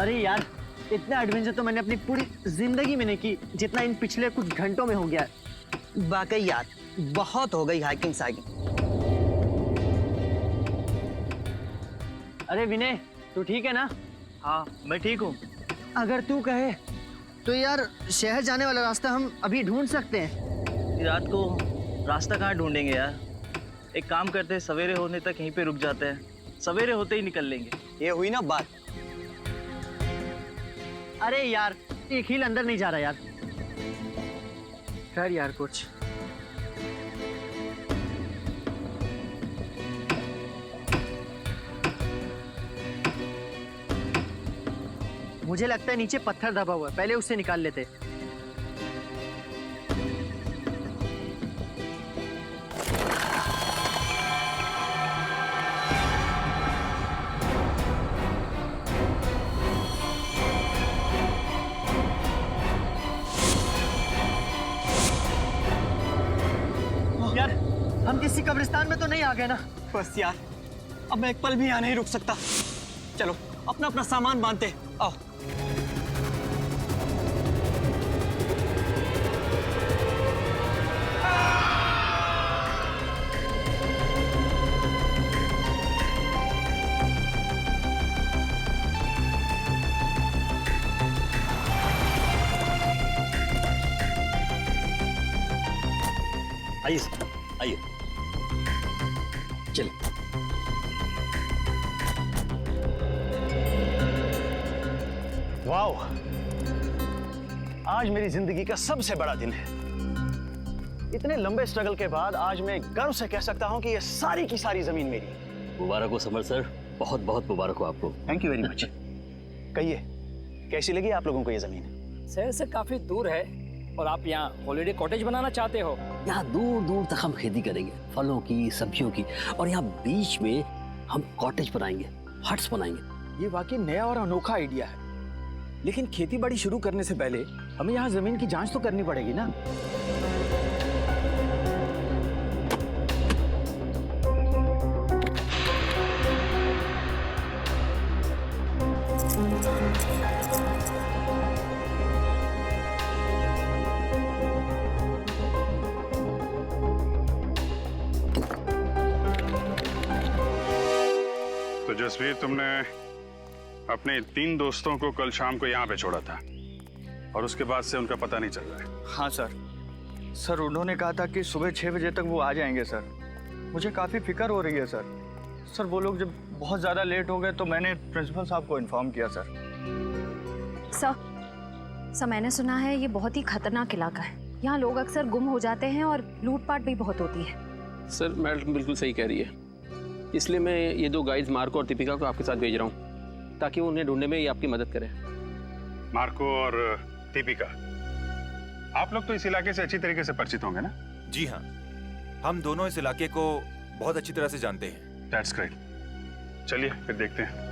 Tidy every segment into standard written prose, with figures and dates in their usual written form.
अरे यार, इतना एडवेंचर तो मैंने अपनी पूरी जिंदगी में नहीं की जितना इन पिछले कुछ घंटों में हो गया है। वाकई यार, बहुत हो गई हाइकिंग साइकिंग। अरे विनय, तू ठीक है ना? हाँ मैं ठीक हूँ। अगर तू कहे तो यार शहर जाने वाला रास्ता हम अभी ढूंढ सकते हैं। रात को रास्ता कहाँ ढूंढेंगे यार? एक काम करते हैं, सवेरे होने तक यहीं पे रुक जाते हैं, सवेरे होते ही निकल लेंगे। ये हुई ना बात। अरे यार, एक हील अंदर नहीं जा रहा यार। कर यार कुछ। मुझे लगता है नीचे पत्थर दबा हुआ है, पहले उससे निकाल लेते। यार, हम किसी कब्रिस्तान में तो नहीं आ गए ना? बस यार, अब मैं एक पल भी यहाँ नहीं रुक सकता। चलो अपना अपना सामान बांधते, आओ। आइए आइए, चलिए। वाओ, आज मेरी जिंदगी का सबसे बड़ा दिन है। इतने लंबे स्ट्रगल के बाद आज मैं गर्व से कह सकता हूं कि ये सारी की सारी जमीन मेरी है। मुबारक हो समर सर, बहुत बहुत मुबारक हो आपको। Thank you very much. कहिए, कैसी लगी आप लोगों को ये जमीन? शहर से काफी दूर है और आप यहाँ हॉलिडे कॉटेज बनाना चाहते हो? यहाँ दूर दूर तक हम खेती करेंगे, फलों की, सब्जियों की, और यहाँ बीच में हम कॉटेज बनाएंगे, हट्स बनाएंगे। ये वाकई नया और अनोखा आइडिया है, लेकिन खेती बाड़ी शुरू करने से पहले हमें यहाँ जमीन की जांच तो करनी पड़ेगी ना। तो जसवीर, तुमने अपने 3 दोस्तों को कल शाम को यहाँ पे छोड़ा था और उसके बाद से उनका पता नहीं चल रहा है। हाँ सर, उन्होंने कहा था कि सुबह 6 बजे तक वो आ जाएंगे सर। मुझे काफ़ी फिक्र हो रही है सर। वो लोग जब बहुत ज़्यादा लेट हो गए तो मैंने प्रिंसिपल साहब को इन्फॉर्म किया सर। सर, मैंने सुना है ये बहुत ही खतरनाक इलाका है। यहाँ लोग अक्सर गुम हो जाते हैं और लूटपाट भी बहुत होती है। सर मैडम बिल्कुल सही कह रही है, इसलिए मैं ये 2 गाइड्स मार्को और दीपिका को आपके साथ भेज रहा हूँ ताकि वो उन्हें ढूंढने में ये आपकी मदद करें। मार्को और दीपिका, आप लोग तो इस इलाके से अच्छी तरीके से परिचित होंगे ना? जी हाँ, हम दोनों इस इलाके को बहुत अच्छी तरह से जानते हैं। That's great. चलिए फिर देखते हैं।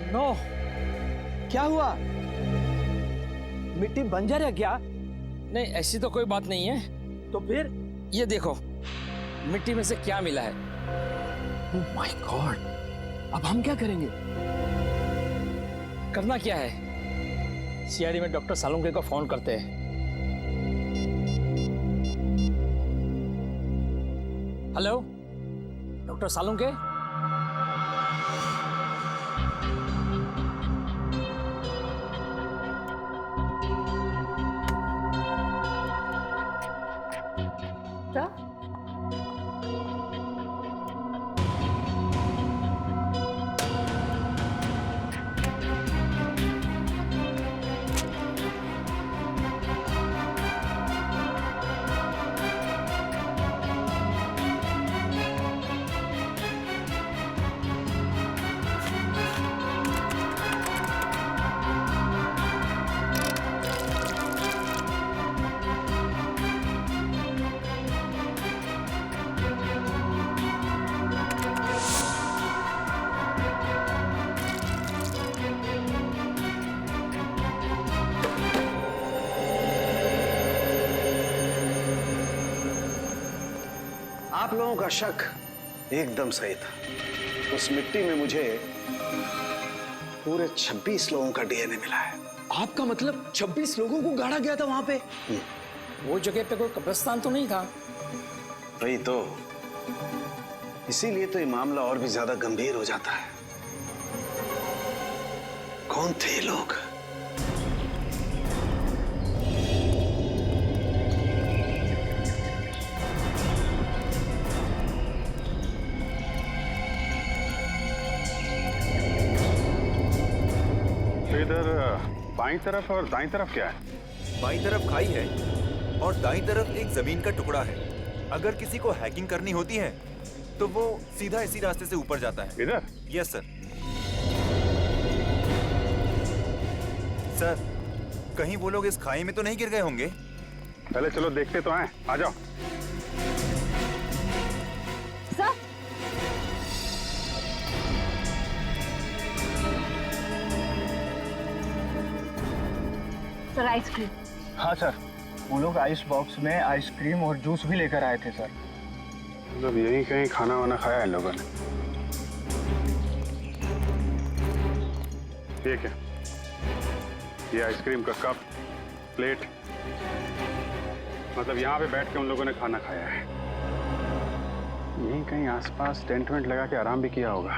नो, क्या हुआ? मिट्टी बंजर है क्या? नहीं, ऐसी तो कोई बात नहीं है। तो फिर ये देखो, मिट्टी में से क्या मिला है। ओह माय गॉड, अब हम क्या करेंगे? करना क्या है, सीआईडी में डॉक्टर सालुंके को फोन करते हैं। Hello doctor Salunke? लोगों का शक एकदम सही था। उस मिट्टी में मुझे पूरे 26 लोगों का डीएनए मिला है। आपका मतलब 26 लोगों को गाड़ा गया था वहां पे? वो जगह पे कोई कब्रिस्तान तो नहीं था? वही तो, इसीलिए तो ये मामला और भी ज्यादा गंभीर हो जाता है। कौन थे ये लोग? तो इधर बाईं तरफ और दाईं तरफ क्या है? बाईं तरफ खाई है और दाईं तरफ एक जमीन का टुकड़ा है। अगर किसी को हैकिंग करनी होती है तो वो सीधा इसी रास्ते से ऊपर जाता है। इधर? Yes sir. सर, कहीं वो लोग इस खाई में तो नहीं गिर गए होंगे? पहले चलो देखते तो हैं, आ जाओ। Sir ice cream. हाँ सर, वो लोग आइस बॉक्स में आइसक्रीम और जूस भी लेकर आए थे सर। मतलब यहीं कहीं खाना वाना खाया है लोगों ने। ठीक है, ये आइसक्रीम का कप, प्लेट, मतलब यहाँ पे बैठ के उन लोगों ने खाना खाया है। यहीं कहीं आसपास टेंट वेंट लगा के आराम भी किया होगा।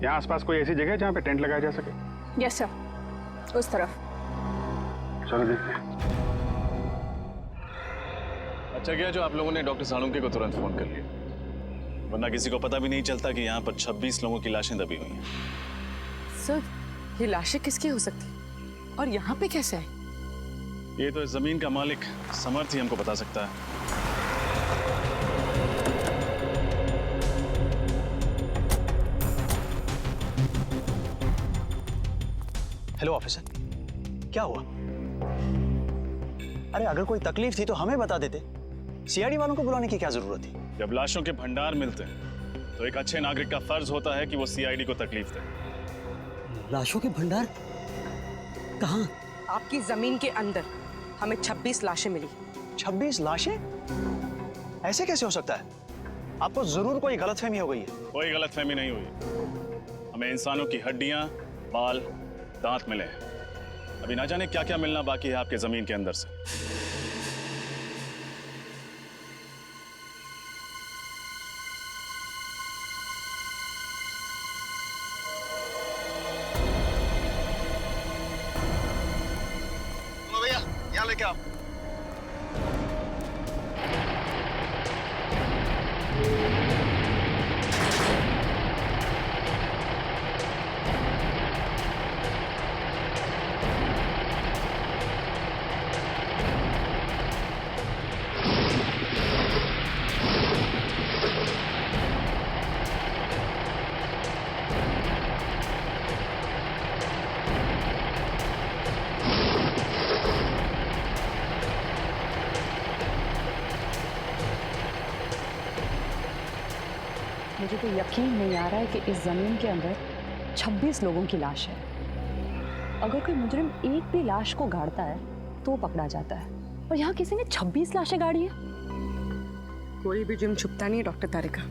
यहाँ आसपास कोई ऐसी जगह है जहाँ पे टेंट लगाया जा सके? यस सर, उस तरफ। चलो देखते हैं। अच्छा किया जो आप लोगों ने डॉक्टर साळुंके को तुरंत फोन कर लिया, वरना किसी को पता भी नहीं चलता कि यहाँ पर 26 लोगों की लाशें दबी हुई हैं। सर, ये लाशें किसकी हो सकती हैं? और यहाँ पे कैसे है? ये तो इस जमीन का मालिक समर्थ ही हमको बता सकता है। हेलो ऑफिसर, क्या हुआ? अरे अगर कोई तकलीफ थी तो हमें बता देते। सीआईडी वालों को बुलाने की क्या जरूरत थी? जब लाशों के भंडार मिलते हैं तो एक अच्छे नागरिक का फर्ज होता है कि वो सीआईडी को तकलीफ दे। लाशों के भंडार कहाँ? आपकी जमीन के अंदर हमें 26 लाशें मिली। 26 लाशें? ऐसे कैसे हो सकता है? आपको जरूर कोई गलतफहमी हो गई है। कोई गलतफहमी नहीं हुई। हमें इंसानों की हड्डियां, बाल, दांत मिले हैं। अभी ना जाने क्या क्या मिलना बाकी है आपके जमीन के अंदर से। भैया यहाँ लेके आओ। मुझे तो यकीन नहीं आ रहा है कि इस जमीन के अंदर 26 लोगों की लाश है। अगर कोई मुजरिम एक भी लाश को गाड़ता है तो वो पकड़ा जाता है, और यहाँ किसी ने 26 लाशें गाड़ी है। कोई भी जुर्म छुपता नहीं है डॉक्टर तारिका।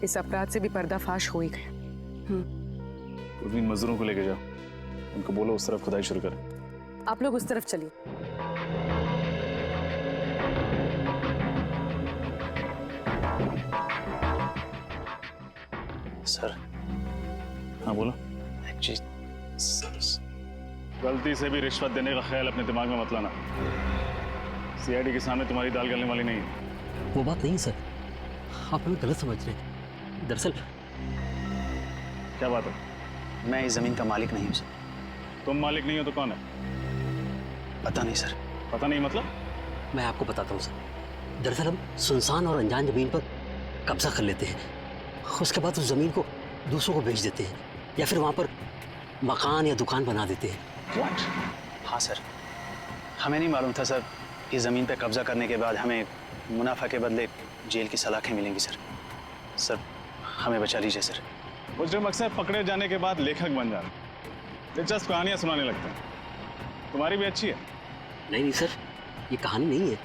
इस अपराध से भी पर्दाफाश हो ही गया। उन मजदूरों को लेके जाओ, उनको बोलो उस तरफ खुदाई शुरू करें। आप लोग उस तरफ चलिए। सर। हाँ बोलो। गलती से भी रिश्वत देने का ख्याल अपने दिमाग में मत लाना। सीआईडी के सामने तुम्हारी दाल गलने वाली नहीं है। वो बात नहीं सर, आप हमें गलत समझ रहे हैं। दरअसल क्या बात है? मैं इस जमीन का मालिक नहीं हूँ सर। तुम मालिक नहीं हो तो कौन है? पता नहीं सर। पता नहीं मतलब? मैं आपको बताता हूँ सर। दरअसल हम सुनसान और अनजान जमीन पर कब्जा कर लेते हैं, उसके बाद उस जमीन को दूसरों को बेच देते हैं, या फिर वहाँ पर मकान या दुकान बना देते हैं। What? हाँ सर, हमें नहीं मालूम था सर, इस जमीन पर कब्जा करने के बाद हमें मुनाफा के बदले जेल की सलाखें मिलेंगी सर। सर हमें बचा लीजिए सर। मुजरिम अक्सर पकड़े जाने के बाद लेखक बन जाते हैं, दिलचस्प कहानियां सुनाने लगते हैं। तुम्हारी भी अच्छी है। नहीं नहीं सर, ये कहानी नहीं है,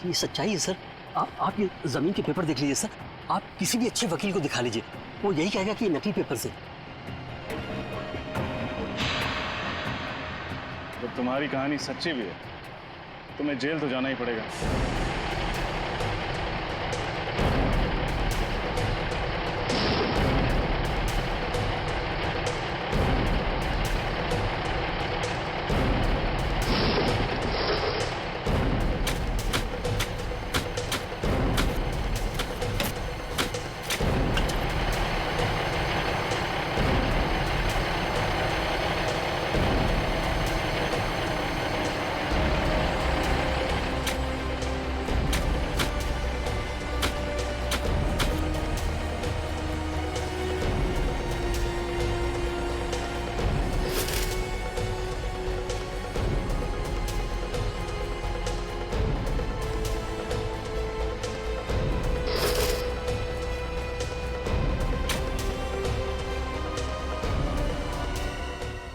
ये सच्चाई है सर। आप ये जमीन के पेपर देख लीजिए सर। आप किसी भी अच्छे वकील को दिखा लीजिए, वो यही कहेगा कि ये नकली पेपर से। जब तुम्हारी कहानी सच्ची भी है, तुम्हें जेल तो जाना ही पड़ेगा।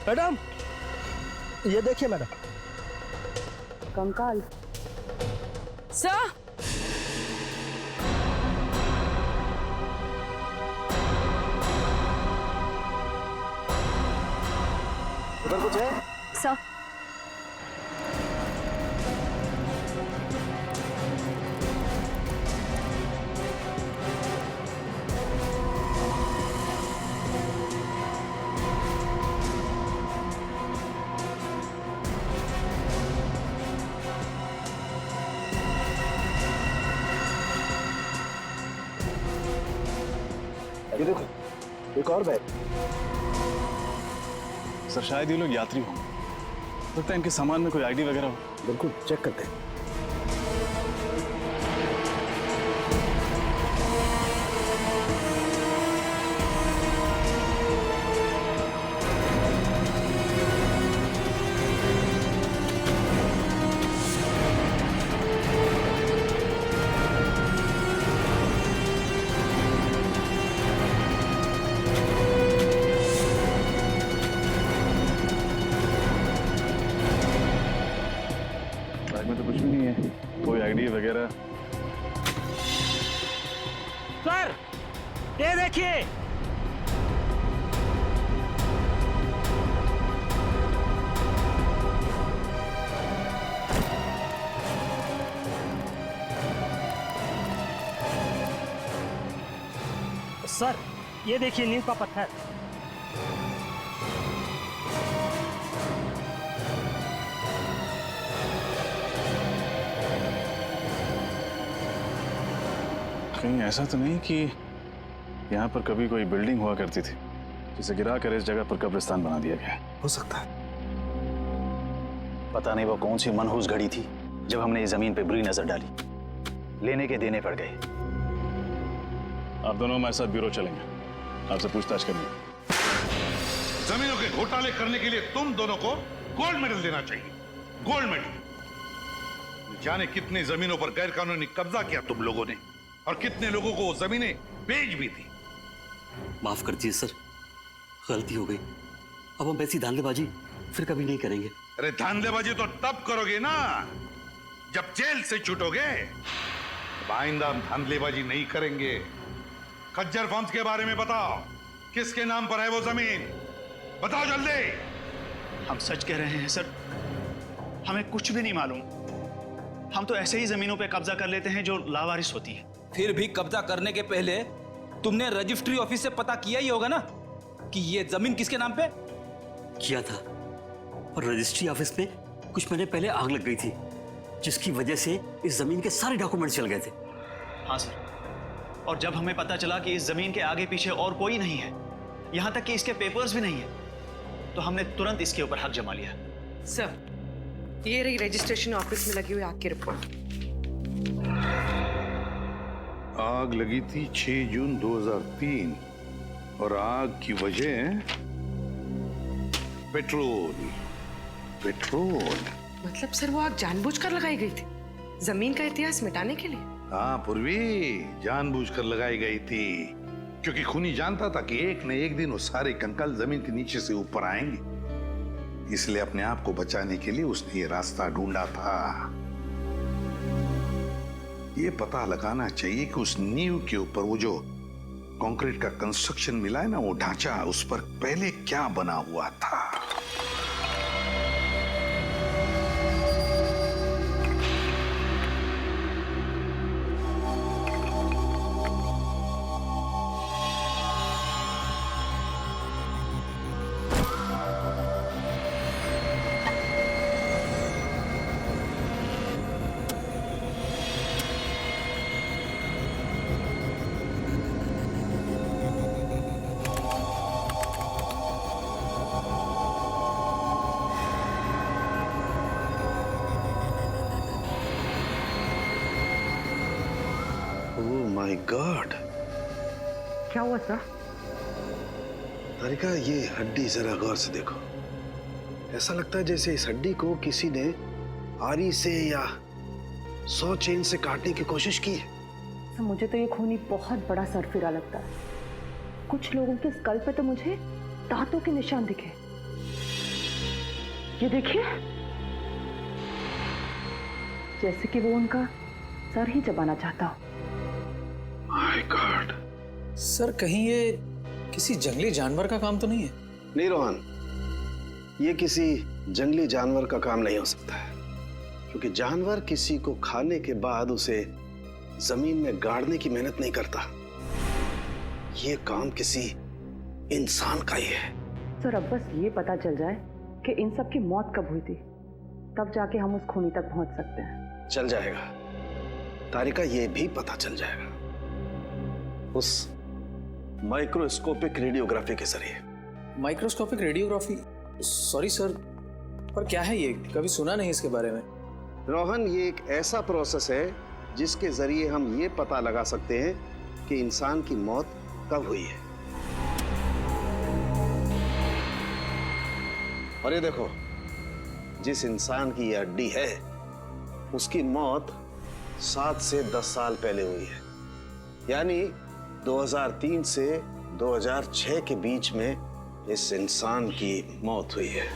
मैडम, ये देखिए मैडम। कंकाल। सर, उधर कुछ है? सर, ये देखो, एक और बैग। सर शायद ये लोग यात्री होंगे, लगता है इनके सामान में कोई आईडी वगैरह हो। बिल्कुल, चेक करते हैं। बैग में तो कुछ भी नहीं है, कोई आईडी वगैरह। सर, ये देखिए। सर, ये देखिए नीम का पत्थर। कहीं ऐसा तो नहीं कि यहाँ पर कभी कोई बिल्डिंग हुआ करती थी जिसे गिरा कर इस जगह पर कब्रिस्तान बना दिया गया? हो सकता है। पता नहीं वो कौन सी मनहूस घड़ी थी जब हमने इस जमीन पे बुरी नजर डाली, लेने के देने पड़ गए। आप दोनों हमारे साथ ब्यूरो चलेंगे, आपसे पूछताछ करनी। जमीनों के घोटाले करने के लिए तुम दोनों को गोल्ड मेडल देना चाहिए, गोल्ड मेडल। जाने कितने जमीनों पर गैरकानूनी कब्जा किया तुम लोगों ने, और कितने लोगों को वो जमीनें बेच भी दी। माफ कर दीजिए सर, गलती हो गई। अब हम ऐसी धांधलेबाजी फिर कभी नहीं करेंगे। अरे धांधलेबाजी तो तब करोगे ना जब जेल से छूटोगे। अब आइंदा हम धांधलेबाजी नहीं करेंगे। खज्जर फर्म्स के बारे में बताओ, किसके नाम पर है वो जमीन? बताओ जल्दी। हम सच कह रहे हैं सर, हमें कुछ भी नहीं मालूम। हम तो ऐसे ही जमीनों पे कब्जा कर लेते हैं जो लावारिस होती है। फिर भी कब्जा करने के पहले तुमने रजिस्ट्री ऑफिस से पता किया ही होगा ना कि ये जमीन किसके नाम पे? किया था, और रजिस्ट्री ऑफिस में कुछ महीने पहले आग लग गई थी, जिसकी वजह से इस जमीन के सारे डॉक्यूमेंट्स चल गए थे। हाँ सर, और जब हमें पता चला कि इस जमीन के आगे पीछे और कोई नहीं है, यहाँ तक कि इसके पेपर्स भी नहीं है, तो हमने तुरंत इसके ऊपर हक जमा लिया। सर, ये रही रजिस्ट्रेशन ऑफिस में लगी हुई आग की रिपोर्ट। आग लगी थी 6 जून 2003 और आग की वजह पेट्रोल। पेट्रोल मतलब सर वो आग जानबूझकर लगाई गई थी, जमीन का इतिहास मिटाने के लिए? हाँ पूर्वी, जानबूझकर लगाई गई थी, क्योंकि खूनी जानता था कि एक न एक दिन वो सारे कंकाल जमीन के नीचे से ऊपर आएंगे। इसलिए अपने आप को बचाने के लिए उसने ये रास्ता ढूंढा था। ये पता लगाना चाहिए कि उस नींव के ऊपर वो जो कंक्रीट का कंस्ट्रक्शन मिला है ना, वो ढांचा, उस पर पहले क्या बना हुआ था। माय गॉड, क्या हुआ सर? तारिका, ये हड्डी जरा गौर से देखो। ऐसा लगता है जैसे इस हड्डी को किसी ने आरी से या 100 चेन से काटने की कोशिश की है। सर, मुझे तो ये खूनी बहुत बड़ा सरफिरा लगता है। कुछ लोगों के स्कल पे तो मुझे दांतों के निशान दिखे। ये देखिए, जैसे कि वो उनका सर ही चबाना चाहता हो। My God. सर, कहीं ये किसी जंगली जानवर का काम तो नहीं है? नहीं रोहन, ये किसी जंगली जानवर का काम नहीं हो सकता है, क्योंकि जानवर किसी को खाने के बाद उसे जमीन में गाड़ने की मेहनत नहीं करता। ये काम किसी इंसान का ही है। सर, अब बस ये पता चल जाए कि इन सब की मौत कब हुई थी, तब जाके हम उस खूनी तक पहुंच सकते हैं। चल जाएगा तारिका, ये भी पता चल जाएगा उस माइक्रोस्कोपिक रेडियोग्राफी के जरिए। Microscopic radiography? सॉरी सर, पर क्या है ये? कभी सुना नहीं इसके बारे में। रोहन, ये एक ऐसा प्रोसेस है जिसके जरिए हम ये पता लगा सकते हैं कि इंसान की मौत कब हुई है। और ये देखो, जिस इंसान की ये हड्डी है उसकी मौत 7 से 10 साल पहले हुई है, यानी 2003 से 2006 के बीच में इस इंसान की मौत हुई है।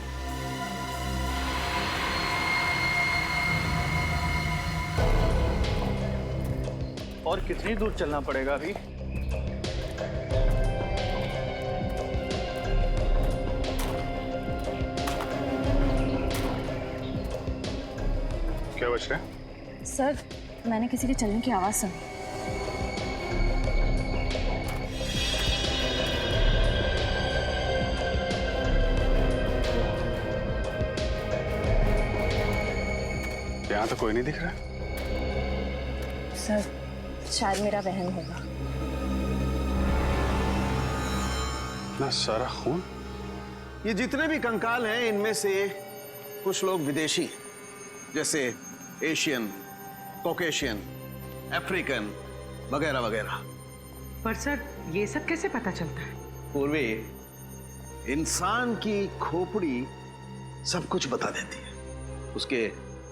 और कितनी दूर चलना पड़ेगा अभी? क्या बच रहा है? सर, मैंने किसी के चलने की आवाज सुनी। यहाँ तो कोई नहीं दिख रहा। सर, शायद मेरा वहम होगा। ना सारा खून। ये जितने भी कंकाल हैं, इनमें से कुछ लोग विदेशी हैं, जैसे एशियन, कॉकेशियन, अफ्रीकन वगैरह वगैरह। पर सर, ये सब कैसे पता चलता है? पूर्वी, इंसान की खोपड़ी सब कुछ बता देती है। उसके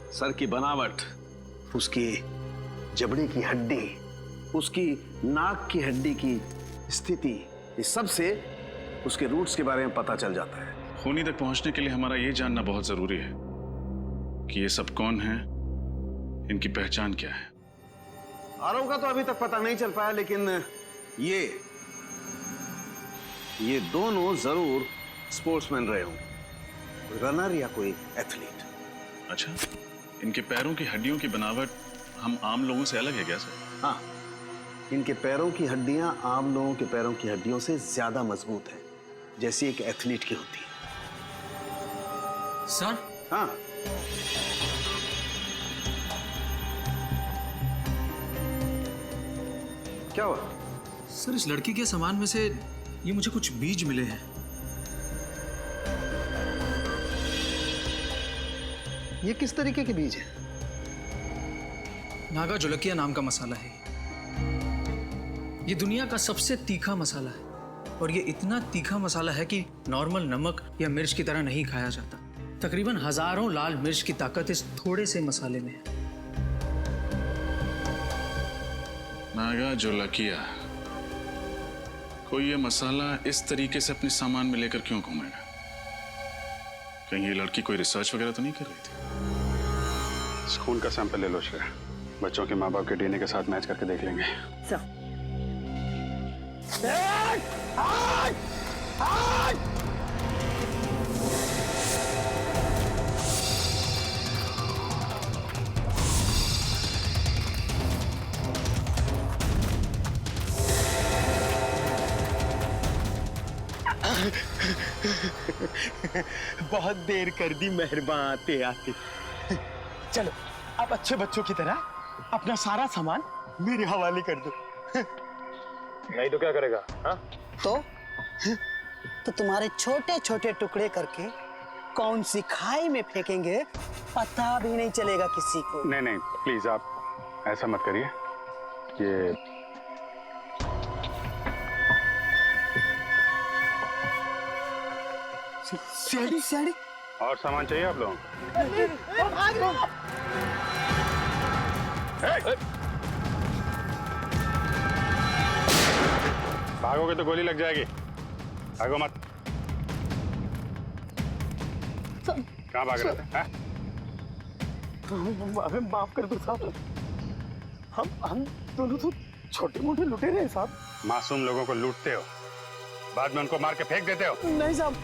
सर की बनावट, उसकी जबड़े की हड्डी, उसकी नाक की हड्डी की स्थिति, इस सब से उसके रूट्स के बारे में पता चल जाता है। खूनी तक पहुंचने के लिए हमारा ये जानना बहुत जरूरी है कि ये सब कौन है, इनकी पहचान क्या है। आरव का तो अभी तक पता नहीं चल पाया, लेकिन ये दोनों जरूर स्पोर्ट्समैन रहे हों, रनर या कोई एथलीट। अच्छा, इनके पैरों की हड्डियों की बनावट हम आम लोगों से अलग है क्या सर? हाँ, इनके पैरों की हड्डियां आम लोगों के पैरों की हड्डियों से ज्यादा मजबूत है, जैसी एक एथलीट की होती है। सर? हाँ। क्या हुआ? सर, इस लड़की के सामान में से ये मुझे कुछ बीज मिले हैं। ये किस तरीके के बीज हैं? नागा जोलकिया नाम का मसाला है। ये दुनिया का सबसे तीखा मसाला है, और ये इतना तीखा मसाला है कि नॉर्मल नमक या मिर्च की तरह नहीं खाया जाता। तकरीबन हजारों लाल मिर्च की ताकत इस थोड़े से मसाले में है। नागा जोलकिया, कोई ये मसाला इस तरीके से अपने सामान में लेकर क्यों घूमेगा? कहीं ये लड़की कोई रिसर्च वगैरह तो नहीं कर रही थी? खून का सैंपल ले लो श्रेया। बच्चों के माँ बाप के डीएनए के साथ मैच करके देख लेंगे। बहुत देर कर दी मेहरबान आते आते। चलो अब अच्छे बच्चों की तरह अपना सारा सामान मेरे हवाले कर दो। नहीं तो क्या करेगा? हाँ? तो तुम्हारे छोटे छोटे टुकड़े करके कौन सी खाई में फेंकेंगे पता भी नहीं चलेगा किसी को। नहीं नहीं प्लीज आप ऐसा मत करिए। ये सीढ़ी सीढ़ी और सामान चाहिए आप लोगों को? भागोगे तो गोली लग जाएगी। भागो मत। कहाँ भाग रहे थे? हमें माफ कर दो साहब। हम दोनों तो छोटे मोटे लुटेरे हैं साहब। मासूम लोगों को लूटते हो, बाद में उनको मार के फेंक देते हो। नहीं साहब,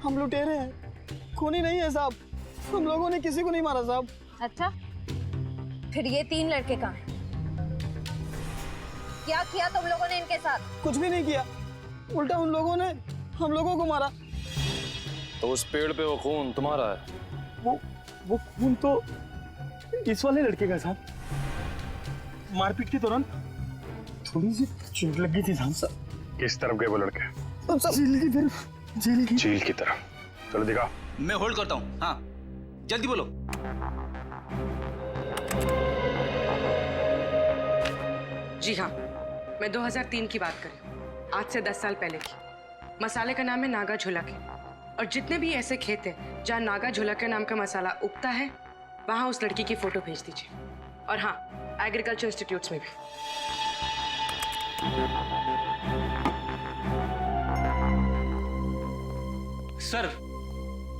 हम लुटेरे हैं, खूनी नहीं है साहब। हम लोगों ने किसी को नहीं मारा साहब। अच्छा, फिर ये 3 लड़के कहाँ हैं? क्या किया तुम लोगों ने इनके साथ? कुछ भी नहीं किया, उल्टा उन लोगों ने हम लोगों को मारा। तो उस पेड़ पे वो खून तुम्हारा है? वो खून तो इस वाले लड़के का साहब। मारपीट के दौरान थोड़ी सी चोट लगी थी साहब। किस तरफ गए वो लड़के? जेल की तरफ। झील की तरफ। चलो दिखाओ। मैं होल्ड करता हूँ। हाँ जल्दी बोलो। जी हाँ, मैं 2003 की बात कर रही हूँ, आज से 10 साल पहले की। मसाले का नाम है नागा झुलके, और जितने भी ऐसे खेत हैं जहाँ नागा झुलके नाम का मसाला उगता है, वहाँ उस लड़की की फोटो भेज दीजिए। और हाँ, एग्रीकल्चर इंस्टीट्यूट्स में भी। सर,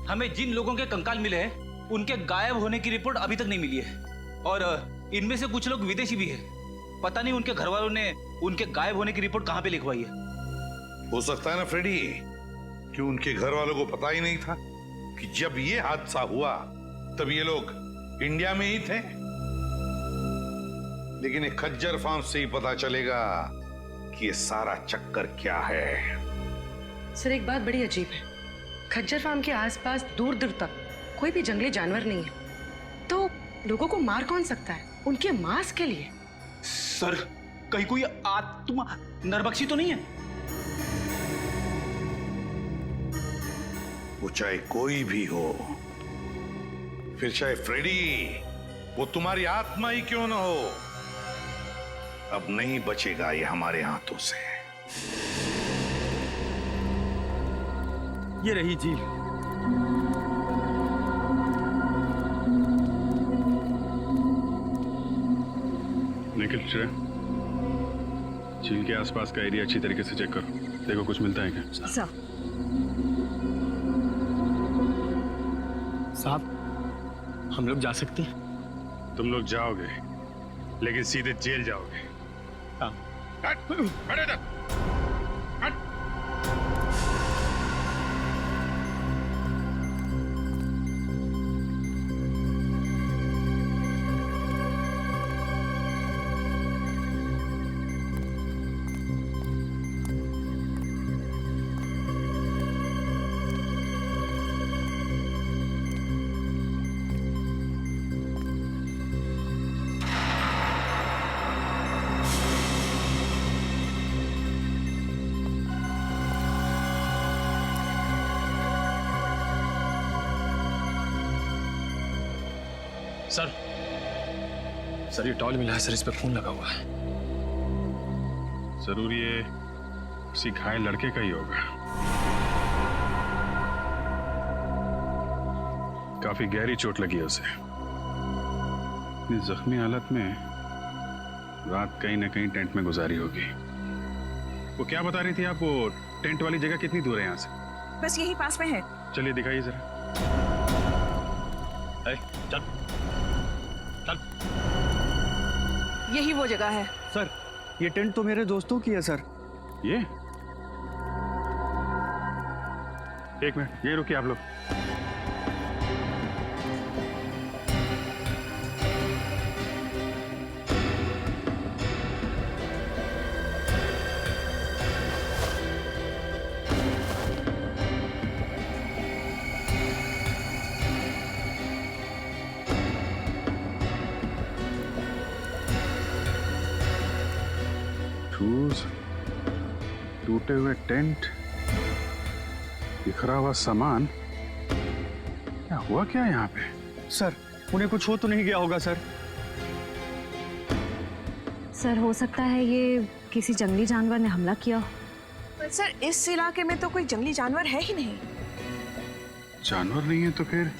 हमें जिन लोगों के कंकाल मिले हैं उनके गायब होने की रिपोर्ट अभी तक नहीं मिली है, और इनमें से कुछ लोग विदेशी भी हैं। पता नहीं उनके घर वालों ने उनके गायब होने की रिपोर्ट कहाँ पे लिखवाई है। हो सकता है ना फ्रेडी कि उनके घर वालों को पता ही नहीं था कि जब ये हादसा हुआ तब ये लोग इंडिया में ही थे। लेकिन एक खज्जर फार्म से ही पता चलेगा कि ये सारा चक्कर क्या है। सर, एक बात बड़ी अजीब है, खज्जर फार्म के आसपास दूर दूर तक कोई भी जंगली जानवर नहीं है, तो लोगों को मार कौन सकता है उनके मांस के लिए? सर, कहीं कोई आत्मा नरबक्षी तो नहीं है? वो चाहे कोई भी हो, फिर चाहे फ्रेडी, वो तुम्हारी आत्मा ही क्यों ना हो, अब नहीं बचेगा ये हमारे हाथों से। ये रही झील। निखिल, श्रेया, झील के आसपास का एरिया अच्छी तरीके से चेक करो, देखो कुछ मिलता है क्या। साहब, हम लोग जा सकते हैं? तुम लोग जाओगे, लेकिन सीधे जेल जाओगे। खड़े रह। सर ये टॉल मिला है सर, इस पे खून लगा हुआ है। जरूर ये किसी घायल लड़के का ही होगा। काफी गहरी चोट लगी है उसे। इतनी जख्मी हालत में रात कहीं ना कहीं टेंट में गुजारी होगी। वो क्या बता रही थी आप, वो टेंट वाली जगह कितनी दूर है यहाँ से? बस यही पास में है। चलिए दिखाइए जरा। चल चल। यही वो जगह है। सर, ये टेंट तो मेरे दोस्तों की है सर। ये एक मिनट, ये रुकिए आप लोग। शूज, टूटे हुए टेंट, बिखरा हुआ सामान, क्या हुआ क्या यहाँ पे? सर, उन्हें कुछ हो तो नहीं गया होगा सर? सर हो सकता है ये किसी जंगली जानवर ने हमला किया हो। पर सर इस इलाके में तो कोई जंगली जानवर है ही नहीं। जानवर नहीं है तो फिर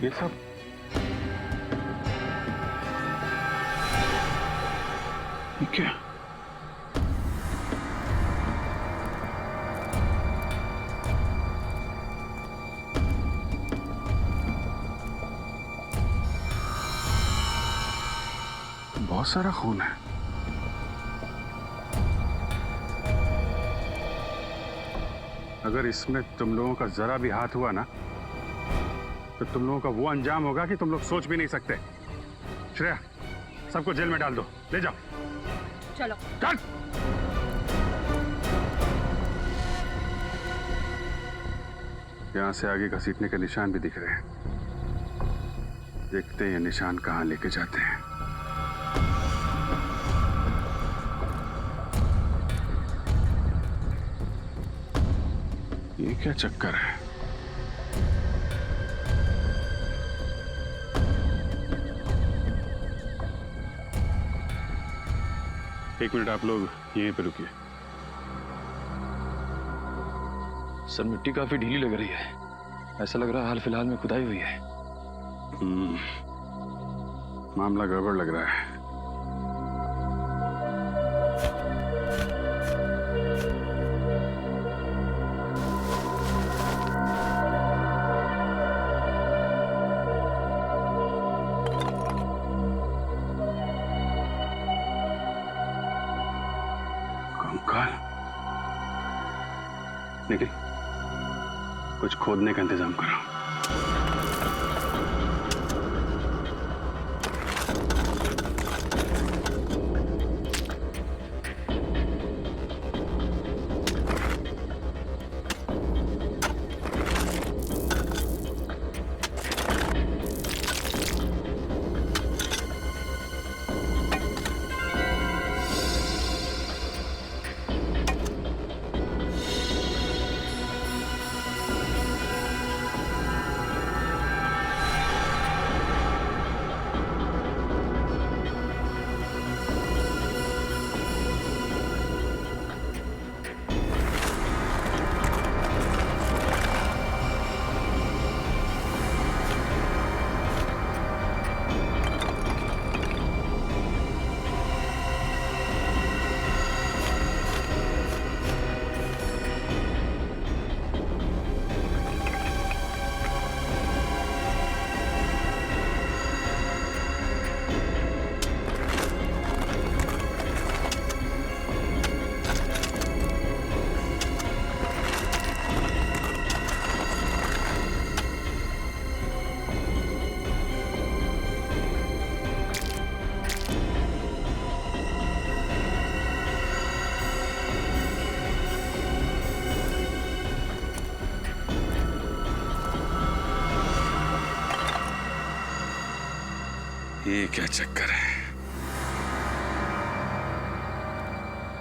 ये सब ये क्या? बहुत सारा खून है। अगर इसमें तुम लोगों का जरा भी हाथ हुआ ना तो तुम लोगों का वो अंजाम होगा कि तुम लोग सोच भी नहीं सकते। श्रेया, सबको जेल में डाल दो, ले जाओ। चलो चल। यहां से आगे घसीटने के निशान भी दिख रहे हैं। देखते हैं ये निशान कहां लेके जाते हैं। ये क्या चक्कर है? एक मिनट, आप लोग यहीं पे रुकिए। सर, मिट्टी काफी ढीली लग रही है। ऐसा लग रहा है हाल फिलहाल में खुदाई हुई है। मामला गड़बड़ लग रहा है। निखिल, कुछ खोदने का इंतजाम करो। ये क्या चक्कर है?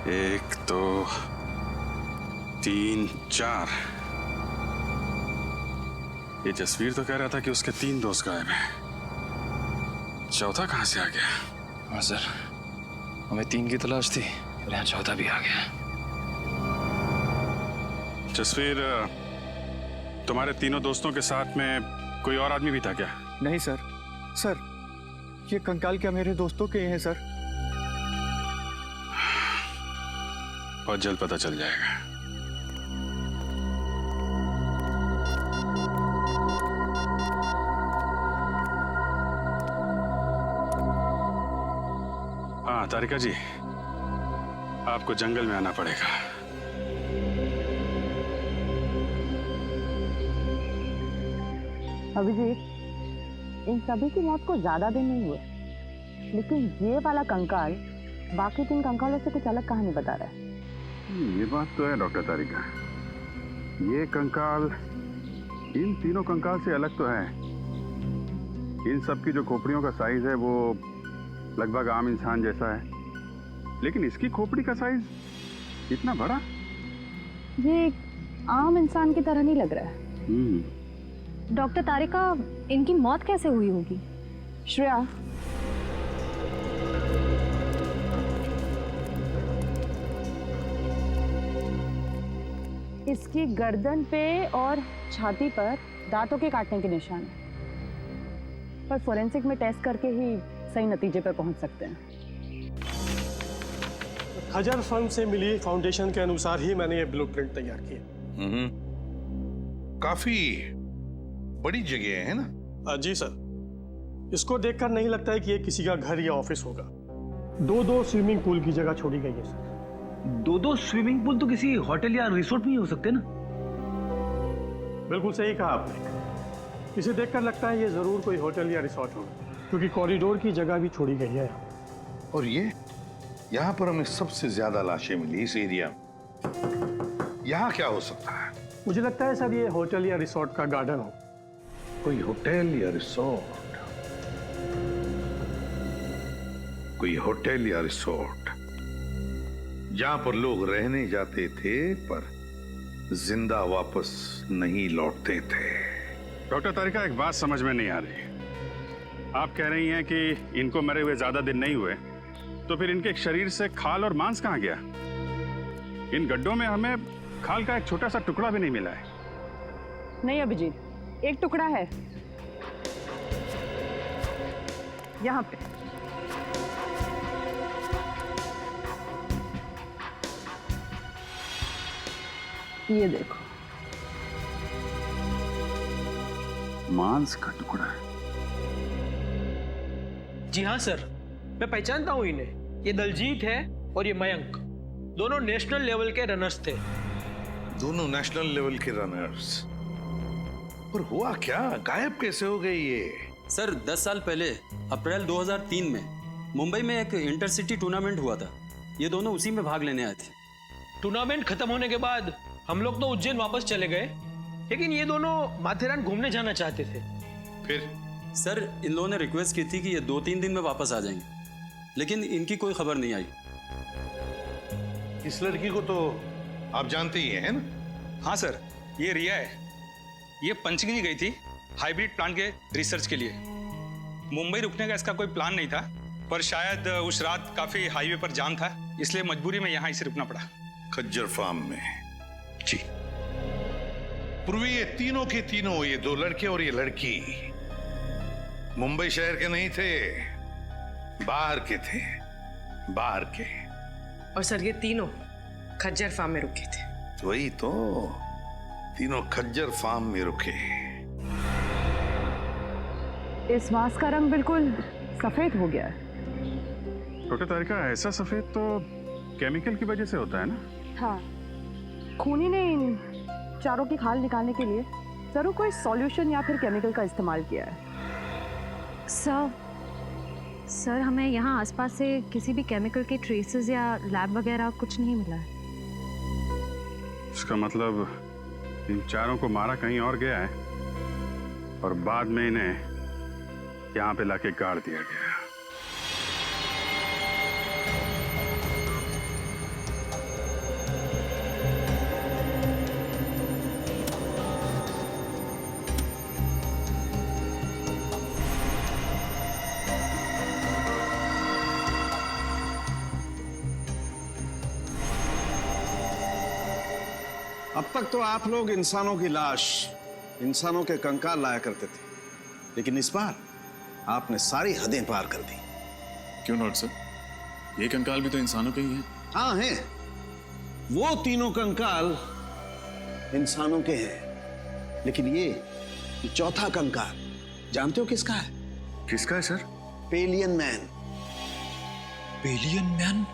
एक, दो, तीन, चार। ये जसवीर तो कह रहा था कि उसके 3 दोस्त गायब हैं। चौथा कहां से आ गया? हाँ सर, हमें 3 की तलाश थी और यहाँ चौथा भी आ गया। जसवीर, तुम्हारे तीनों दोस्तों के साथ में कोई और आदमी भी था क्या? नहीं सर। सर, ये कंकाल क्या मेरे दोस्तों के हैं सर? बहुत जल्द पता चल जाएगा। हाँ तारिका जी, आपको जंगल में आना पड़ेगा। अभिजीत, इन सभी की मौत को ज्यादा दिन नहीं हुए, लेकिन ये वाला कंकाल बाकी 3 कंकालों से कुछ अलग कहानी बता रहा है। ये बात तो है डॉक्टर तारिका, ये कंकाल इन तीनों कंकाल से अलग तो है। इन सब की जो खोपड़ियों का साइज है वो लगभग आम इंसान जैसा है, लेकिन इसकी खोपड़ी का साइज इतना बड़ा। ये आम इंसान की तरह नहीं लग रहा है। डॉक्टर तारिका, इनकी मौत कैसे हुई होगी? श्रेया, इसकी गर्दन पे और छाती पर दांतों के काटने के निशान हैं, पर फोरेंसिक में टेस्ट करके ही सही नतीजे पर पहुंच सकते हैं। खजर फर्म से मिली फाउंडेशन के अनुसार ही मैंने ये ब्लूप्रिंट तैयार किया। काफी बड़ी जगह है ना? जी सर, इसको देखकर नहीं लगता है कि ये किसी का घर या ऑफिस होगा। 2-2 स्विमिंग पूल की जगह छोड़ी गई है सर। 2-2 स्विमिंग पूल तो किसी होटल या रिसोर्ट में ही हो सकते ना? बिल्कुल सही कहा आपने। इसे देखकर लगता है ये जरूर कोई होटल या रिसोर्ट होगा, क्योंकि कॉरिडोर की जगह भी छोड़ी गई है। और ये यहाँ पर हमें सबसे ज्यादा लाशें मिली इस एरिया में। यहाँ क्या हो सकता है? मुझे लगता है सर ये होटल या रिसोर्ट का गार्डन हो। कोई होटल या रिसोर्ट, कोई होटल या रिसोर्ट जहां पर लोग रहने जाते थे पर जिंदा वापस नहीं लौटते थे। डॉक्टर तारिका, एक बात समझ में नहीं आ रही। आप कह रही हैं कि इनको मरे हुए ज्यादा दिन नहीं हुए, तो फिर इनके शरीर से खाल और मांस कहाँ गया? इन गड्ढों में हमें खाल का एक छोटा सा टुकड़ा भी नहीं मिला है। नहीं अभिजीत, एक टुकड़ा है यहाँ पे। ये देखो, मांस का टुकड़ा है। जी हाँ सर, मैं पहचानता हूँ इन्हें। ये दलजीत है और ये मयंक, दोनों नेशनल लेवल के रनर्स थे। दोनों नेशनल लेवल के रनर्स? पर हुआ क्या? गायब कैसे हो गए ये? सर 10 साल पहले अप्रैल 2003 में मुंबई में एक इंटरसिटी टूर्नामेंट हुआ था। ये दोनों उसी में भाग लेने आए थे। टूर्नामेंट खत्म होने के बाद हम लोग तो उज्जैन वापस चले गए, लेकिन ये दोनों माथेरान घूमने जाना चाहते थे। फिर? सर इन लोगों ने रिक्वेस्ट की थी कि ये 2-3 दिन में वापस आ जाएंगे, लेकिन इनकी कोई खबर नहीं आई। इस लड़की को तो आप जानते ही हैं ना? हाँ सर, ये रिया है। ये पंचगनी गई थी हाइब्रिड प्लांट के रिसर्च के लिए। मुंबई रुकने का इसका कोई प्लान नहीं था, पर शायद उस रात काफी हाईवे पर जाम था, इसलिए मजबूरी में यहाँ इसे रुकना पड़ा। खज्जर फार्म में? जी। पूर्वी ये तीनों के तीनों, ये 2 लड़के और ये लड़की मुंबई शहर के नहीं थे, बाहर के थे, बाहर के। और सर ये तीनों खज्जर फार्म में रुके थे। वही तो, तीनों खज्जर फार्म में रुके। इस मांस का रंग बिल्कुल सफेद हो गया है। डॉक्टर तारिका, ऐसा सफेद तो केमिकल की वजह से होता है ना? हाँ, खूनी ने इन चारों की खाल निकालने के लिए जरूर कोई सॉल्यूशन या फिर केमिकल का इस्तेमाल किया है। सर हमें यहाँ आसपास से किसी भी केमिकल के ट्रेसेस या लैब वगैरह कुछ नहीं मिला है। इसका मतलब इन चारों को मारा कहीं और गया है और बाद में इन्हें यहाँ पे लाके गाड़ दिया गया। अब तक तो आप लोग इंसानों की लाश, इंसानों के कंकाल लाया करते थे, लेकिन इस बार आपने सारी हदें पार कर दी। क्यों नॉट सर? ये कंकाल भी तो इंसानों के ही हैं। हाँ हैं, वो तीनों कंकाल इंसानों के हैं, लेकिन ये चौथा कंकाल जानते हो किसका है? किसका है sir? Pavilion man. Alien man?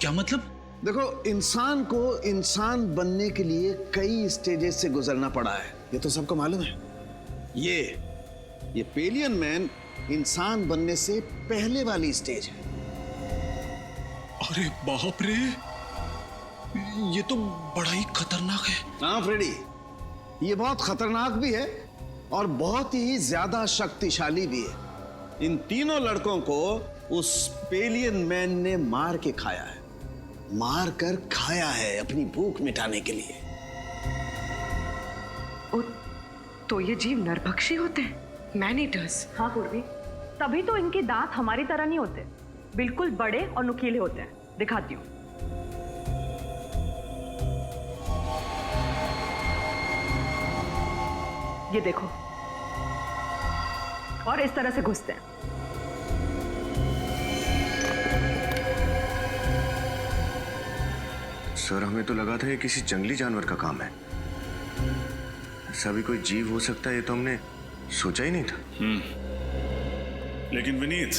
क्या मतलब? देखो, इंसान को इंसान बनने के लिए कई स्टेजेस से गुजरना पड़ा है, ये तो सबको मालूम है। ये पेलियन मैन इंसान बनने से पहले वाली स्टेज है। अरे बाप रे, ये तो बड़ा ही खतरनाक है। हाँ फ्रेडी, ये बहुत खतरनाक भी है और बहुत ही ज्यादा शक्तिशाली भी है। इन तीनों लड़कों को उस पेलियन मैन ने मार के खाया है, मार कर खाया है अपनी भूख मिटाने के लिए। तो ये जीव नरभक्षी होते हैं, मैन ईटर्स। हाँ पूर्वी, तभी तो इनके दांत हमारी तरह नहीं होते, बिल्कुल बड़े और नुकीले होते हैं। दिखाती हूँ। ये देखो, और इस तरह से घुसते हैं। सर, हमें तो लगा था ये किसी जंगली जानवर का काम है। ऐसा भी कोई जीव हो सकता है, ये तो हमने सोचा ही नहीं था। लेकिन विनीत,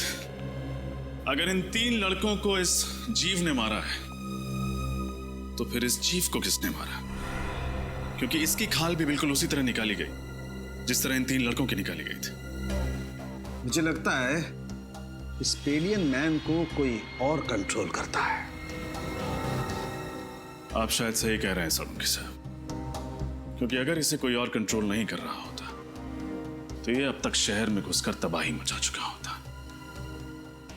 अगर इन 3 लड़कों को इस जीव ने मारा है, तो फिर इस जीव को किसने मारा? क्योंकि इसकी खाल भी बिल्कुल उसी तरह निकाली गई जिस तरह इन 3 लड़कों की निकाली गई थी। मुझे लगता है इस पेलियन मैन को कोई और कंट्रोल करता है। आप शायद सही कह रहे हैं सोलंकी साहब, क्योंकि अगर इसे कोई और कंट्रोल नहीं कर रहा होता तो ये अब तक शहर में घुसकर तबाही मचा चुका होता।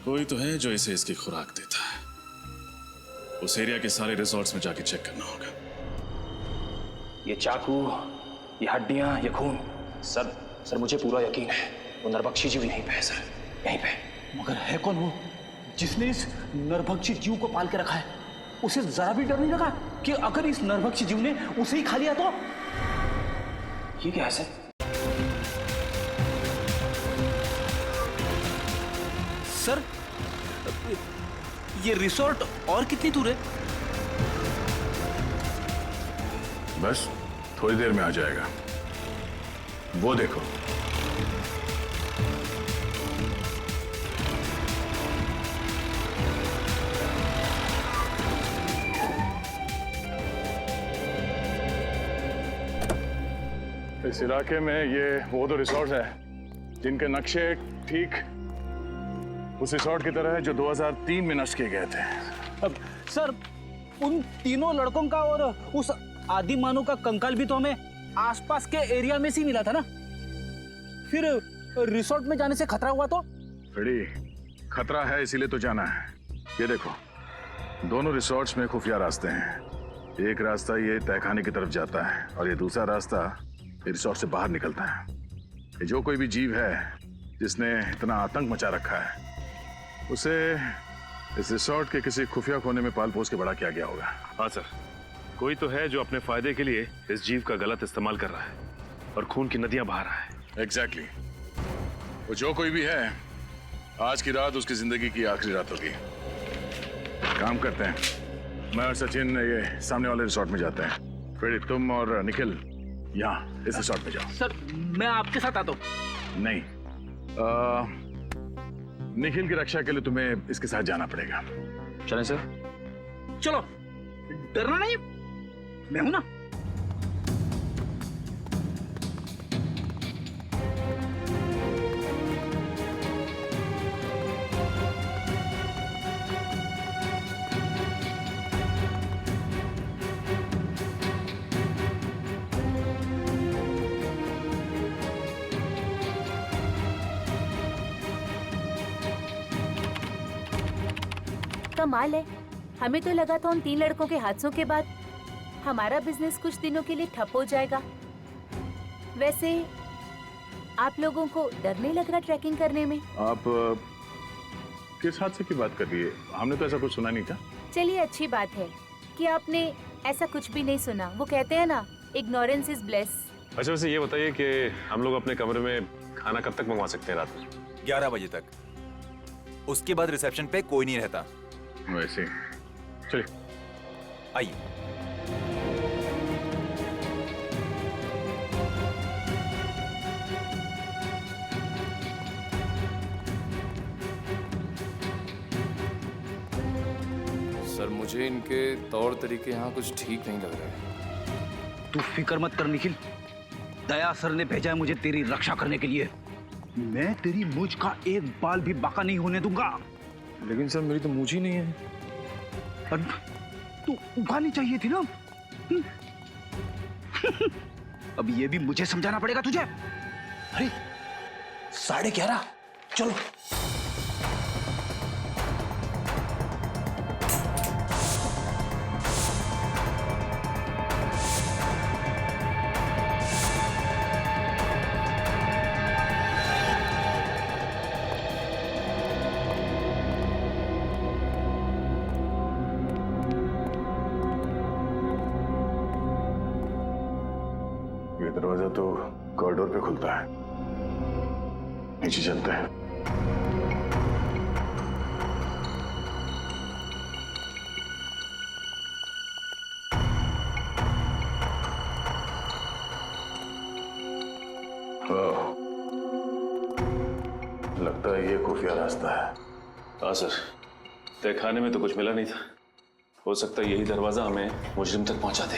कोई तो है जो इसे इसकी खुराक देता है। उस एरिया के सारे रिसोर्ट्स में जाके चेक करना होगा। ये चाकू, ये हड्डियां, ये खून, सर मुझे पूरा यकीन है वो नरभक्षी जीव यहीं पे है सर, यहीं पे। मगर है कौन वो जिसने इस नरभक्षी जीव को पाल के रखा है? उसे जरा भी डर नहीं लगा कि अगर इस नरभक्षी जीव ने उसे ही खा लिया तो? ये क्या है सर? सर, ये रिसोर्ट और कितनी दूर है? बस थोड़ी देर में आ जाएगा, वो देखो। इस इलाके में ये वो दो रिसोर्ट हैं जिनके नक्शे ठीक उस रिसोर्ट की तरह है जो 2003 में नष्ट किए गए थे। अब सर, उन तीनों लड़कों का और उस आदि मानव का कंकाल भी तो हमें आसपास के एरिया में से मिला था ना। फिर रिसोर्ट में जाने से खतरा हुआ तो? फ्रेडी, खतरा है इसीलिए तो जाना है। ये देखो, दोनों रिसोर्ट्स में खुफिया रास्ते हैं। एक रास्ता ये तहखाने की तरफ जाता है और ये दूसरा रास्ता रिसोर्ट से बाहर निकलता है। ये जो कोई भी जीव है जिसने इतना आतंक मचा रखा है, उसे इस रिसोर्ट के किसी खुफिया कोने में पाल पोस के बड़ा किया गया होगा। हाँ सर, कोई तो है जो अपने फायदे के लिए इस जीव का गलत इस्तेमाल कर रहा है और खून की नदियां बहा रहा है। एग्जैक्टली। वो जो कोई भी है, आज की रात उसकी जिंदगी की आखिरी रात होगी। काम करते हैं, मैं और सचिन ये सामने वाले रिसोर्ट में जाते हैं। फ्रेडी, तुम और निखिल यहाँ इस रिसोर्ट में जाओ। सर, मैं आपके साथ आता हूँ। नहीं, निखिल की रक्षा के लिए तुम्हें इसके साथ जाना पड़ेगा। चलें सर? चलो, डरना नहीं, मैं हूं ना। कमाल है, हमें तो लगा था उन 3 लड़कों के हादसों के बाद हमारा बिजनेस कुछ दिनों के लिए ठप हो जाएगा। वैसे आप लोगों को डर नहीं लग रहा ट्रैकिंग करने में? आप किस हादसे की बात कर रही है? हमने तो ऐसा कुछ सुना नहीं था। चलिए, अच्छी बात है कि आपने ऐसा कुछ भी नहीं सुना। वो कहते हैं ना, इग्नोरेंस इज ब्लेस। अच्छा, वैसे ये बताइए कि हम लोग अपने कमरे में खाना कब तक मंगवा सकते हैं? रात में 11 बजे तक। उसके बाद रिसेप्शन पे कोई नहीं रहता। वैसे चलिए, आइए। पर मुझे इनके तौर तरीके यहाँ कुछ ठीक नहीं लग रहे। तू फिक्र मत कर निखिल, दया सर ने भेजा है मुझे तेरी रक्षा करने के लिए। मैं तेरी मूंछ का एक बाल भी बाका नहीं होने दूंगा। लेकिन सर मेरी तो मूंछ ही नहीं है। तू उगानी चाहिए थी ना। अब ये भी मुझे समझाना पड़ेगा तुझे। अरे 11:30, चलो। ये दरवाजा तो कॉरिडोर पे खुलता है, नीचे चलते हैं। लगता है ये खुफिया रास्ता है। हाँ सर, तहखाने में तो कुछ मिला नहीं था। हो सकता है यही दरवाजा हमें मुजरिम तक पहुंचा दे।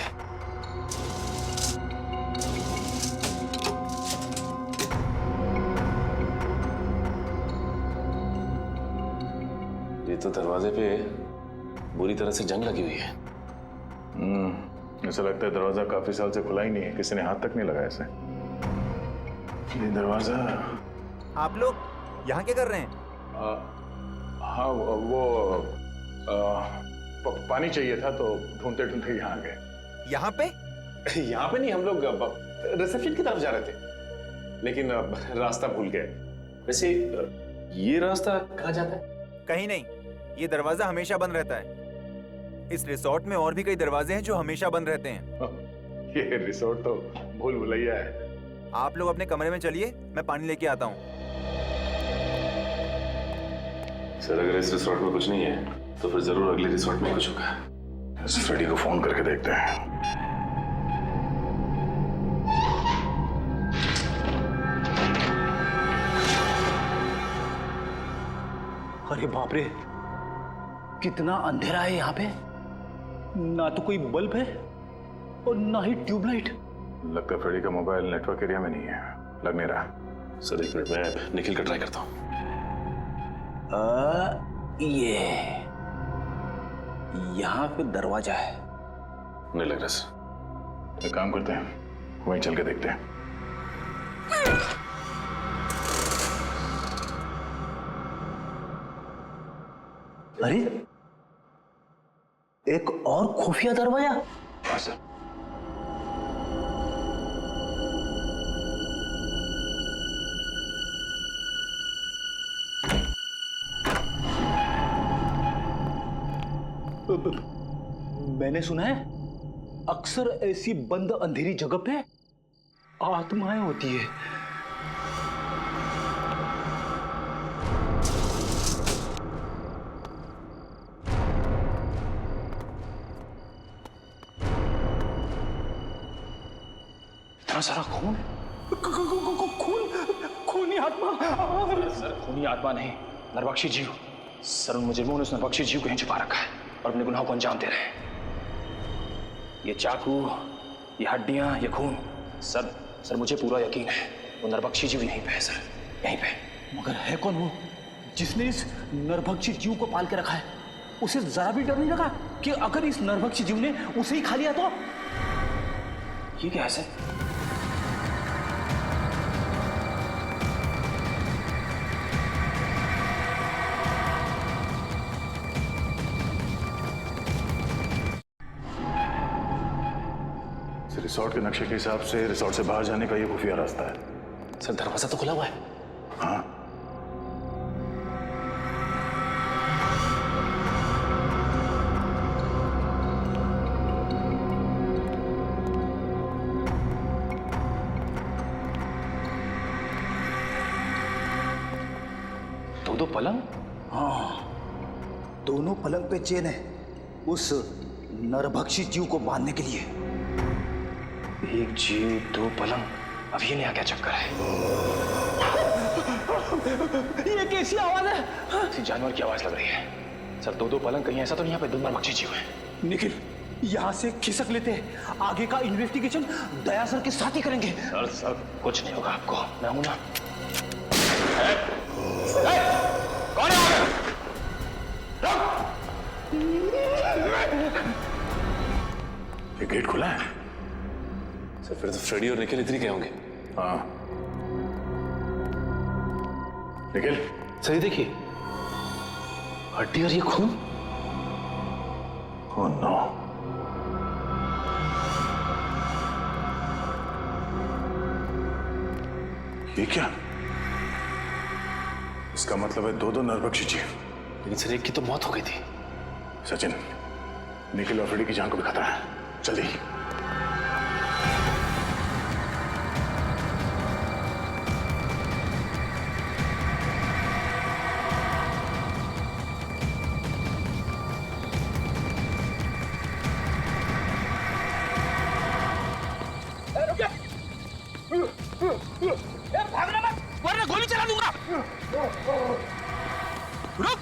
ये तो दरवाजे पे बुरी तरह से जंग लगी हुई है। ऐसा लगता है दरवाजा काफी साल से खुला ही नहीं है, किसी ने हाथ तक नहीं लगाया इसे। ये दरवाजा। आप लोग यहाँ क्या कर रहे हैं? हाँ वो पानी चाहिए था तो ढूंढते ढूंढते यहाँ आ गए। यहाँ पे? यहाँ पे नहीं, हम लोग रिसेप्शन की तरफ जा रहे थे, लेकिन रास्ता भूल गए। वैसे ये रास्ता कहाँ जाता है? कहीं नहीं, ये दरवाजा हमेशा बंद रहता है। इस रिसोर्ट में और भी कई दरवाजे हैं जो हमेशा बंद रहते हैं। ये रिसोर्ट तो भूल भुलैया है। आप लोग अपने कमरे में चलिए, मैं पानी लेके आता हूँ। सर अगर इस रिसोर्ट में कुछ नहीं है तो फिर जरूर अगले रिसोर्ट में कुछ होगा। इस फ्रेडी को फोन करके देखते हैं। अरे बाप रे, कितना अंधेरा है यहाँ पे। ना तो कोई बल्ब है और ना ही ट्यूबलाइट। लगता है फ्रेडी का मोबाइल नेटवर्क एरिया में नहीं है, लग नहीं रहा। सर एक मिनट, मैं निखिल का ट्राई करता हूँ। ये यहाँ पे दरवाजा है। नहीं लग रहा सर। एक काम करते हैं, वहीं चल के देखते हैं। अरे एक और खुफिया दरवाजा। हाँ सर। मैंने सुना है अक्सर ऐसी बंद अंधेरी जगह पे आत्माएं होती है। इतना सारा खून, खूनी आत्मा। सर खूनी आत्मा नहीं, नरबख्शी जीव। सर उन मुजरिमों ने उस नरबख्शी जीव को यहीं छुपा रखा है और अपने गुनाहों को अंजाम दे रहे हैं। ये चाकू, ये हड्डियां, ये खून, सर मुझे पूरा यकीन है वो नरबख्शी जीव यहीं पे है सर, यहीं पे। मगर है कौन वो जिसने इस नरभक्षी जीव को पाल के रखा है? उसे जरा भी डर नहीं लगा कि अगर इस नरभक्षी जीव ने उसे ही खा लिया तो? ये क्या है सर? रिसोर्ट के नक्शे के हिसाब से रिसोर्ट से बाहर जाने का ये खुफिया रास्ता है। सर दरवाजा तो खुला हुआ है। हाँ दो पलंग? हाँ, दोनों पलंग पे चेन है उस नरभक्षी जीव को बांधने के लिए। एक जीव दो पलंग, अब ये नया क्या चक्कर है? ये कैसी आवाज है? किसी जानवर की आवाज लग रही है। सर दो पलंग कहीं ऐसा तो नहीं यहाँ पे दो नरबख्शी जीव है। निखिल, यहाँ से खिसक लेते हैं, आगे का इन्वेस्टिगेशन दया सर के साथ ही करेंगे। सर कुछ नहीं होगा आपको, मैं हूं ना। कौन है? ये गेट खुला है। सर फिर तो फ्रेडी और निखिल इतनी क्या होंगे? हाँ निखिल, सही देखिए, हड्डी और ये खून। ओह नो, ये क्या? इसका मतलब है दो नरबख्शी जीव। लेकिन सर एक की तो मौत हो गई थी। सचिन, निखिल और फ्रेडी की जान को भी खतरा है, जल्दी। भागना मत, वरना गोली चला दूंगा। रुक।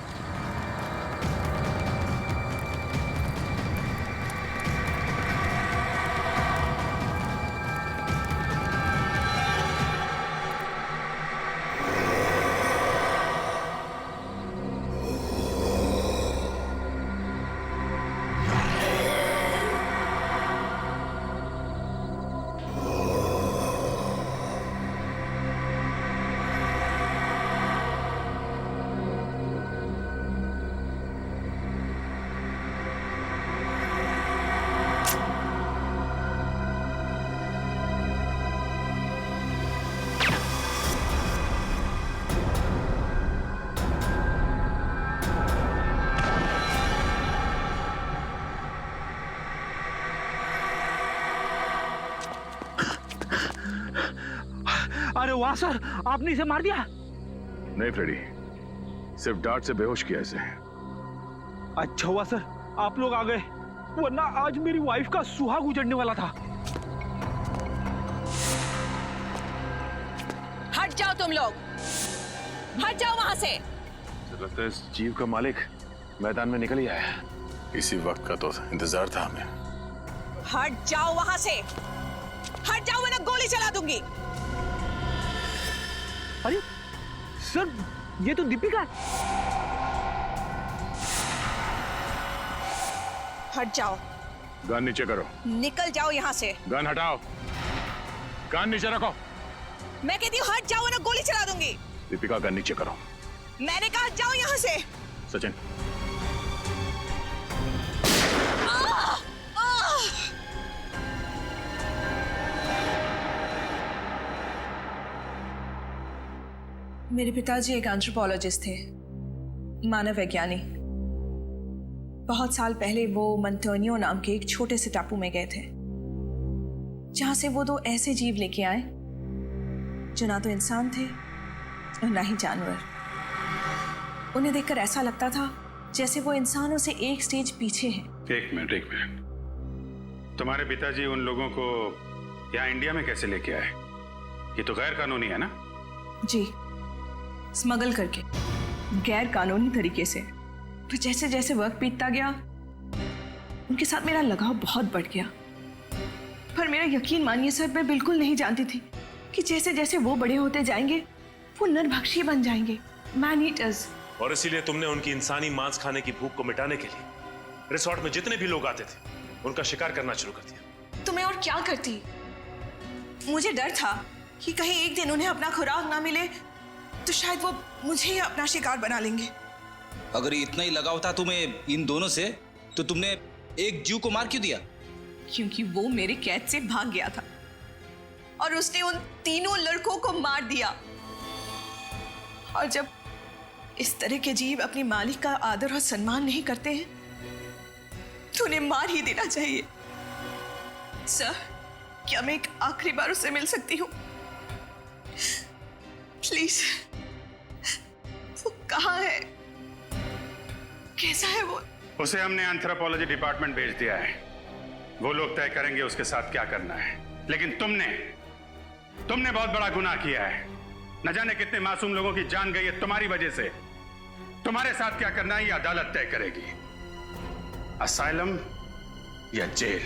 अरे वाह सर, आपने इसे मार दिया। नहीं फ्रेडी, सिर्फ डांट से बेहोश किया इसे। अच्छा हुआ सर आप लोग आ गए, वरना आज मेरी वाइफ का सुहाग उजड़ने वाला था। हट जाओ तुम लोग, हट जाओ वहां से। लगता है इस जीव का मालिक मैदान में निकल ही आया। इसी वक्त का तो इंतजार था हमें। हट जाओ वहां से, हट जाओ वरना गोली चला दूंगी। अरे सर, ये तो दीपिका है। हट जाओ। गन नीचे करो। निकल जाओ यहाँ से। गन हटाओ, गन नीचे रखो। मैं कहती हूँ हट जाओ वरना गोली चला दूंगी। दीपिका गन नीचे करो। मैंने कहा हट जाओ यहाँ से। सचिन, मेरे पिताजी एक एंथ्रोपोलॉजिस्ट थे, मानव वैज्ञानी। बहुत साल पहले वो मंटोनियो नाम के एक छोटे से टापू में गए थे, जहां से वो दो ऐसे जीव लेके आए जो ना तो इंसान थे और ना ही जानवर। उन्हें देखकर ऐसा लगता था जैसे वो इंसानों से एक स्टेज पीछे हैं। एक मिनट, तुम्हारे पिताजी उन लोगों को यहाँ इंडिया में कैसे लेके आए? ये तो गैर कानूनी है ना? जी, स्मगल करके, गैर कानूनी तरीके से। पर जैसे जैसे वक्त बीतता गया उनके साथ मेरा लगाव बहुत बढ़ गया। पर मेरा यकीन मानिए सर, मैं बिल्कुल नहीं जानती थी कि जैसे जैसे वो बड़े होते जाएंगे वो नरभक्षी बन जाएंगे, मैन ईटर्स। और इसीलिए तुमने उनकी इंसानी मांस खाने की भूख को मिटाने के लिए रिसोर्ट में जितने भी लोग आते थे उनका शिकार करना शुरू कर दिया। तो मैं और क्या करती? मुझे डर था कि कहीं एक दिन उन्हें अपना खुराक ना मिले तो शायद वो मुझे ही अपना शिकार बना लेंगे। अगर इतना ही लगाव था तुम्हें इन दोनों से, तो तुमने एक जीव को मार क्यों दिया? क्योंकि वो मेरे कैद से भाग गया था और उसने उन तीनों लड़कों को मार दिया। और जब इस तरह के जीव अपने मालिक का आदर और सम्मान नहीं करते हैं तो उन्हें मार ही देना चाहिए। सर, क्या मैं एक आखिरी बार उससे मिल सकती हूँ? प्लीज। वो कहाँ है? कैसा है वो? उसे हमने एंथ्रोपोलॉजी डिपार्टमेंट भेज दिया है, वो लोग तय करेंगे उसके साथ क्या करना है। लेकिन तुमने बहुत बड़ा गुनाह किया है। न जाने कितने मासूम लोगों की जान गई है तुम्हारी वजह से। तुम्हारे साथ क्या करना है ये अदालत तय करेगी, असाइलम या जेल।